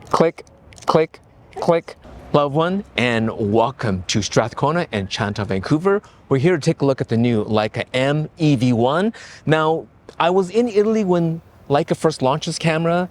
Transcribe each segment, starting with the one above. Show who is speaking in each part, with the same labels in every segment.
Speaker 1: Click, click, click. Loved one, and welcome to Strathcona and Chinatown, Vancouver. We're here to take a look at the new Leica M EV1. Now, I was in Italy when Leica first launched this camera,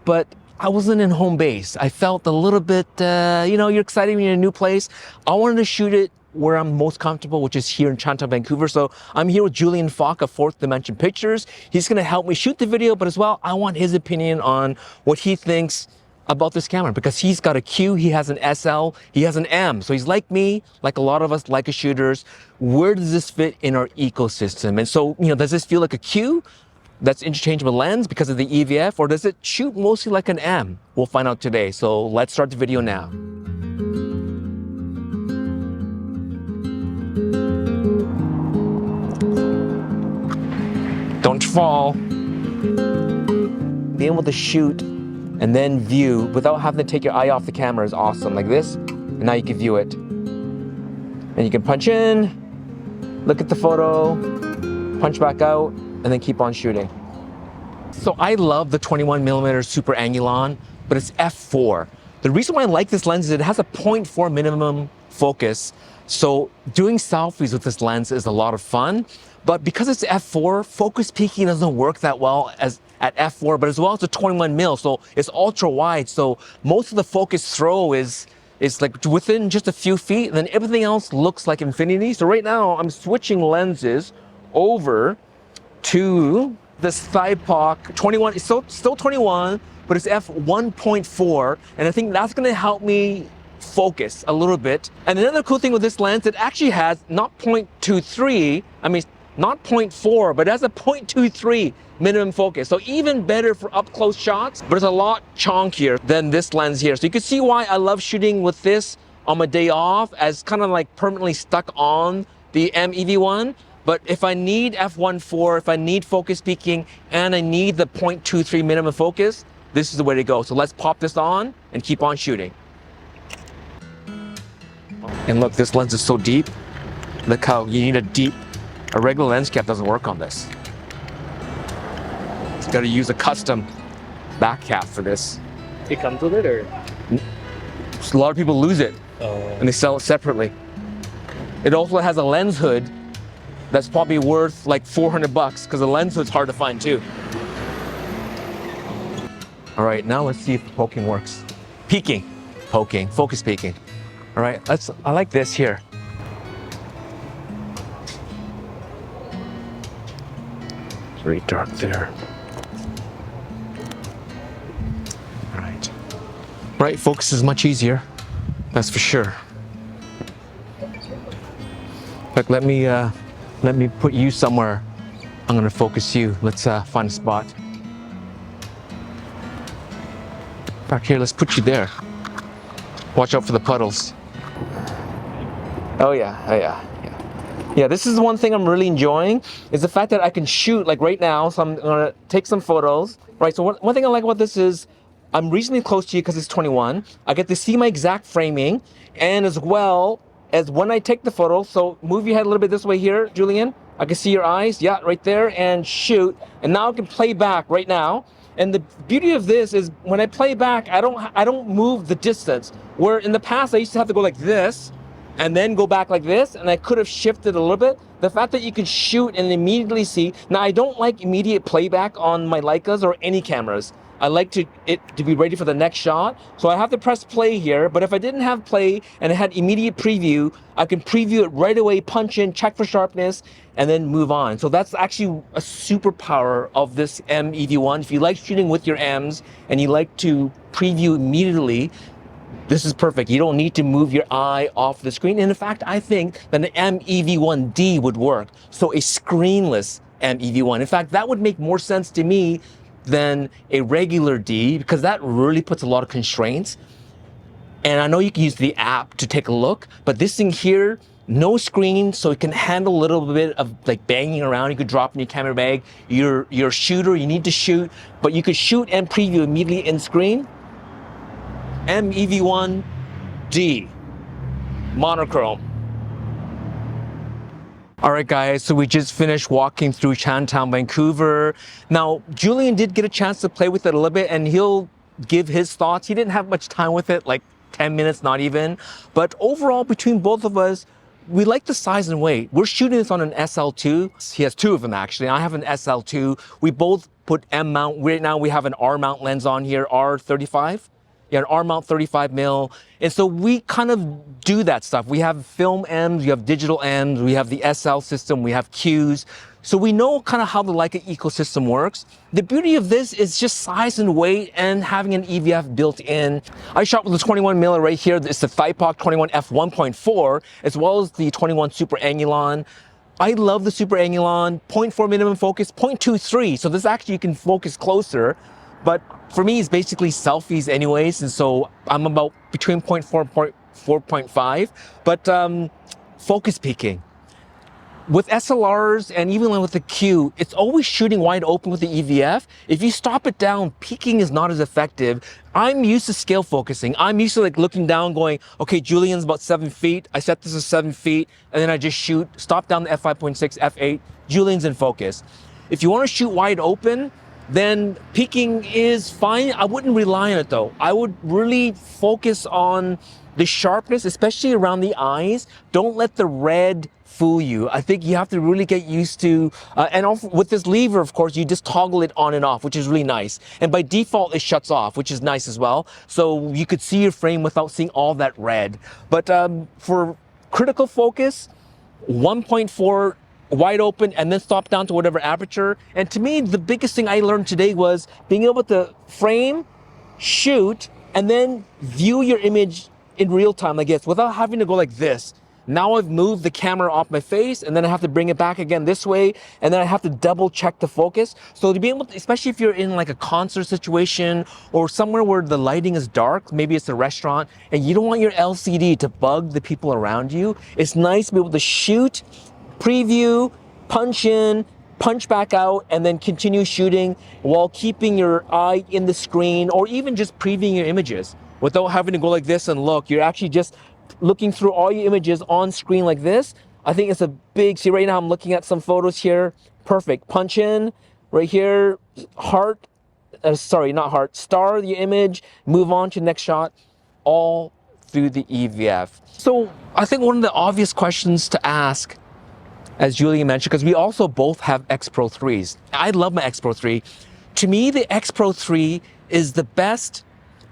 Speaker 1: but I wasn't in home base. I felt a little bit, you're excited when you're in a new place. I wanted to shoot it where I'm most comfortable, which is here in Chinatown, Vancouver. So I'm here with Julian Falk of Fourth Dimension Pictures. He's gonna help me shoot the video, but as well, I want his opinion on what he thinks about this camera, because he's got a Q, he has an SL, he has an M. So he's like me, like a lot of us Leica shooters. Where does this fit in our ecosystem? And so, does this feel like a Q that's interchangeable lens because of the EVF, or does it shoot mostly like an M? We'll find out today. So let's start the video now. Don't fall. Being able to shoot and then view without having to take your eye off the camera is awesome. Like this, and now you can view it. And you can punch in, look at the photo, punch back out, and then keep on shooting. So I love the 21mm Super Angulon, but it's f4. The reason why I like this lens is it has a 0.4 minimum focus. So doing selfies with this lens is a lot of fun, but because it's f4, focus peaking doesn't work that well as at f4, but as well, it's a 21mm, so it's ultra wide. So most of the focus throw is like within just a few feet, and then everything else looks like infinity. So right now I'm switching lenses over to this Thighpoc 21. It's still 21, but it's f1.4, and I think that's gonna help me focus a little bit. And another cool thing with this lens, it actually has not 0.23, not 0.4, but it has a 0.23 minimum focus. So even better for up close shots, but it's a lot chonkier than this lens here. So you can see why I love shooting with this on my day off, as kind of like permanently stuck on the M EV1. But if I need f1.4, if I need focus peaking, and I need the 0.23 minimum focus, this is the way to go. So let's pop this on and keep on shooting. And look, this lens is so deep. Look how you need a regular lens cap doesn't work on this. It's got to use a custom back cap for this.
Speaker 2: It comes with it, or?
Speaker 1: A lot of people lose it, and they sell it separately. It also has a lens hood that's probably worth like $400 because the lens hood's hard to find too. All right, now let's see if the poking works. Poking, focus peaking. All right, I like this here. It's very dark there. All right. Right, focus is much easier. That's for sure. Look, let me put you somewhere. I'm gonna focus you. Let's find a spot. Back here, let's put you there. Watch out for the puddles. Oh yeah. Yeah, this is the one thing I'm really enjoying, is the fact that I can shoot like right now. So I'm gonna take some photos. Right, so one thing I like about this is I'm reasonably close to you because it's 21. I get to see my exact framing, and as well as when I take the photo, so move your head a little bit this way here, Julian. I can see your eyes, yeah, right there, and shoot. And now I can play back right now. And the beauty of this is when I play back, I don't move the distance. Where in the past I used to have to go like this and then go back like this, and I could have shifted a little bit. The fact that you can shoot and immediately see. Now I don't like immediate playback on my Leicas or any cameras. I like it to be ready for the next shot. So I have to press play here, but if I didn't have play and I had immediate preview, I can preview it right away, punch in, check for sharpness, and then move on. So that's actually a superpower of this M EV1. If you like shooting with your M's and you like to preview immediately, this is perfect. You don't need to move your eye off the screen. And in fact, I think that an M EV1D would work. So a screenless M EV1. In fact, that would make more sense to me than a regular D, because that really puts a lot of constraints. And I know you can use the app to take a look, but this thing here, no screen, so it can handle a little bit of like banging around. You could drop in your camera bag. You're a shooter, you need to shoot, but you could shoot and preview immediately in screen. M EV1D, monochrome. All right, guys, so we just finished walking through Chinatown, Vancouver. Now, Julian did get a chance to play with it a little bit, and he'll give his thoughts. He didn't have much time with it, like 10 minutes, not even. But overall, between both of us, we like the size and weight. We're shooting this on an SL2. He has two of them actually. I have an SL2. We both put M mount. Right now we have an R mount lens on here, R35. Yeah, an R mount 35 mil. And so we kind of do that stuff. We have film M's, we have digital M's, we have the SL system, we have Q's. So we know kind of how the Leica ecosystem works. The beauty of this is just size and weight and having an EVF built in. I shot with the 21 mm right here. It's the Thighpoc 21 f1.4, as well as the 21 Super Angulon. I love the Super Angulon, 0.4 minimum focus, 0.23. So this actually you can focus closer. But for me, it's basically selfies anyways. And so I'm about between 0.4 and 4.5, but focus peaking. With SLRs and even with the Q, it's always shooting wide open with the EVF. If you stop it down, peaking is not as effective. I'm used to scale focusing. I'm used to like looking down going, okay, Julian's about 7 feet. I set this as 7 feet and then I just shoot, stop down to f5.6, f8, Julian's in focus. If you want to shoot wide open, then peaking is fine. I wouldn't rely on it though. I would really focus on the sharpness, especially around the eyes. Don't let the red fool you. I think you have to really get used to, and also with this lever, of course, you just toggle it on and off, which is really nice. And by default, it shuts off, which is nice as well. So you could see your frame without seeing all that red. But for critical focus, 1.4 wide open and then stop down to whatever aperture. And to me, the biggest thing I learned today was being able to frame, shoot, and then view your image in real time, I guess, without having to go like this. Now I've moved the camera off my face and then I have to bring it back again this way and then I have to double check the focus. So to be able to, especially if you're in like a concert situation or somewhere where the lighting is dark, maybe it's a restaurant and you don't want your LCD to bug the people around you, it's nice to be able to shoot, preview, punch in, punch back out, and then continue shooting while keeping your eye in the screen or even just previewing your images without having to go like this and look. You're actually just looking through all your images on screen like this. I think it's a big, see right now I'm looking at some photos here. Perfect, punch in, right here, heart, sorry, not heart, star the image, move on to the next shot, all through the EVF. So I think one of the obvious questions to ask, as Julian mentioned, because we also both have X Pro 3s. I love my X Pro 3. To me, the X Pro 3 is the best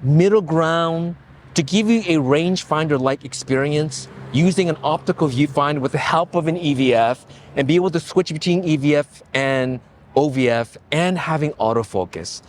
Speaker 1: middle ground to give you a rangefinder-like experience using an optical viewfinder with the help of an EVF and be able to switch between EVF and OVF and having autofocus.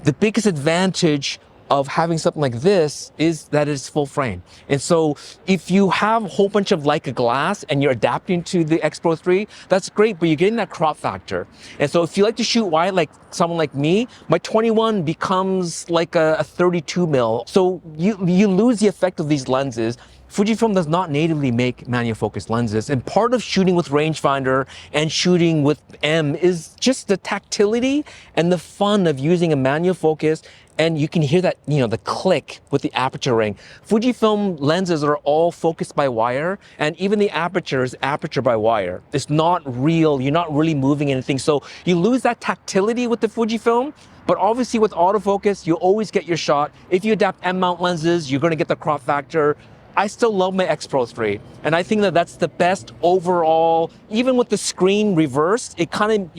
Speaker 1: The biggest advantage of having something like this is that it's full frame. And so if you have a whole bunch of Leica glass and you're adapting to the X Pro 3, that's great, but you're getting that crop factor. And so if you like to shoot wide like someone like me, my 21 becomes like a 32 mil. So you lose the effect of these lenses. Fujifilm does not natively make manual focus lenses. And part of shooting with rangefinder and shooting with M is just the tactility and the fun of using a manual focus. And you can hear that, the click with the aperture ring. Fujifilm lenses are all focused by wire, and even the aperture is aperture by wire. It's not real, you're not really moving anything. So you lose that tactility with the Fujifilm, but obviously with autofocus, you always get your shot. If you adapt M mount lenses, you're gonna get the crop factor. I still love my X Pro 3, and I think that that's the best overall. Even with the screen reversed, you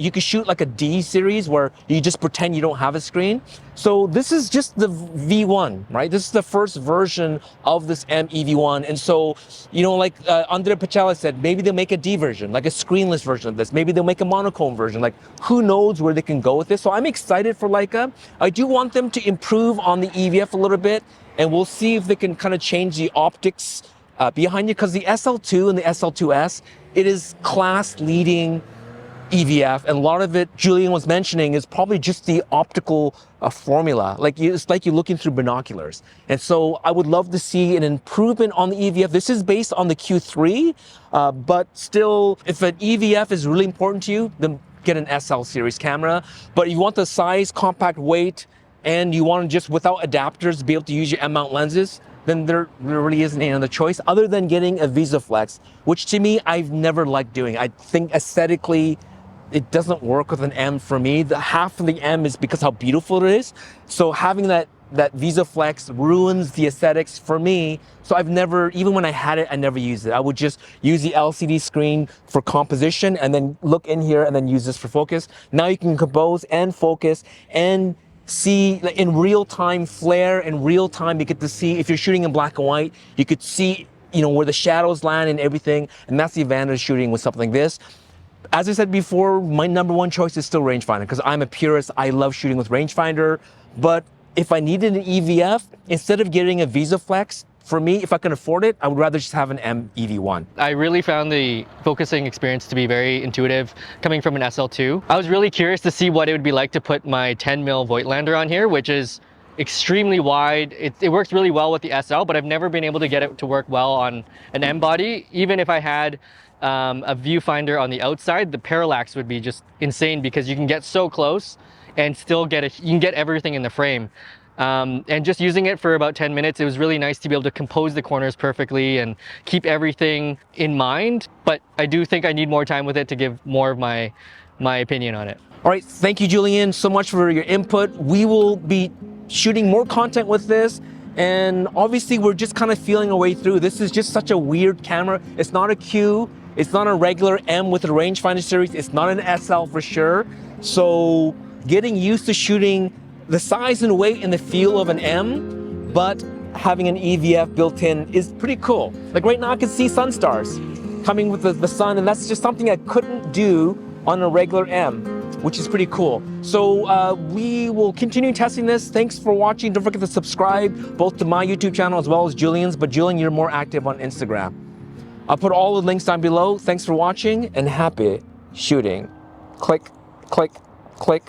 Speaker 1: can shoot like a D series where you just pretend you don't have a screen. So this is just the V1, right? This is the first version of this M EV1, and so like Andre Pachela said, maybe they'll make a D version, like a screenless version of this. Maybe they'll make a monochrome version. Like who knows where they can go with this? So I'm excited for Leica. I do want them to improve on the EVF a little bit. And we'll see if they can kind of change the optics behind you, because the SL2 and the SL2S, it is class leading EVF, and a lot of it, Julian was mentioning, is probably just the optical formula. It's like you're looking through binoculars. And so I would love to see an improvement on the EVF. This is based on the Q3, but still, if an EVF is really important to you, then get an SL series camera. But if you want the size, compact weight, and you want to just without adapters be able to use your M mount lenses, then there really isn't any other choice other than getting a Visoflex, which to me, I've never liked doing. I think aesthetically, it doesn't work with an M for me. The half of the M is because how beautiful it is. So having that that Visoflex ruins the aesthetics for me. So I've never, even when I had it, I never used it. I would just use the LCD screen for composition and then look in here and then use this for focus. Now you can compose and focus and see like, in real time flare. In real time, you get to see, if you're shooting in black and white, you could see, you know, where the shadows land and everything. And that's the advantage of shooting with something like this. As I said before, my number one choice is still rangefinder because I'm a purist. I love shooting with rangefinder. But if I needed an EVF, instead of getting a Visoflex, for me, if I can afford it, I would rather just have an M EV1.
Speaker 2: I really found the focusing experience to be very intuitive coming from an SL2. I was really curious to see what it would be like to put my 10mm Voigtlander on here, which is extremely wide. It works really well with the SL, but I've never been able to get it to work well on an M body. Even if I had a viewfinder on the outside, the parallax would be just insane because you can get so close and still get you can get everything in the frame. And just using it for about 10 minutes, it was really nice to be able to compose the corners perfectly and keep everything in mind. But I do think I need more time with it to give more of my opinion on it.
Speaker 1: All right, thank you, Julian, so much for your input. We will be shooting more content with this. And obviously, we're just kind of feeling our way through. This is just such a weird camera. It's not a Q. It's not a regular M with a rangefinder series. It's not an SL for sure. So getting used to shooting the size and weight and the feel of an M, but having an EVF built in is pretty cool. Like right now I can see sun stars coming with the sun, and that's just something I couldn't do on a regular M, which is pretty cool. So we will continue testing this. Thanks for watching. Don't forget to subscribe both to my YouTube channel as well as Julian's, but Julian, you're more active on Instagram. I'll put all the links down below. Thanks for watching and happy shooting. Click, click, click.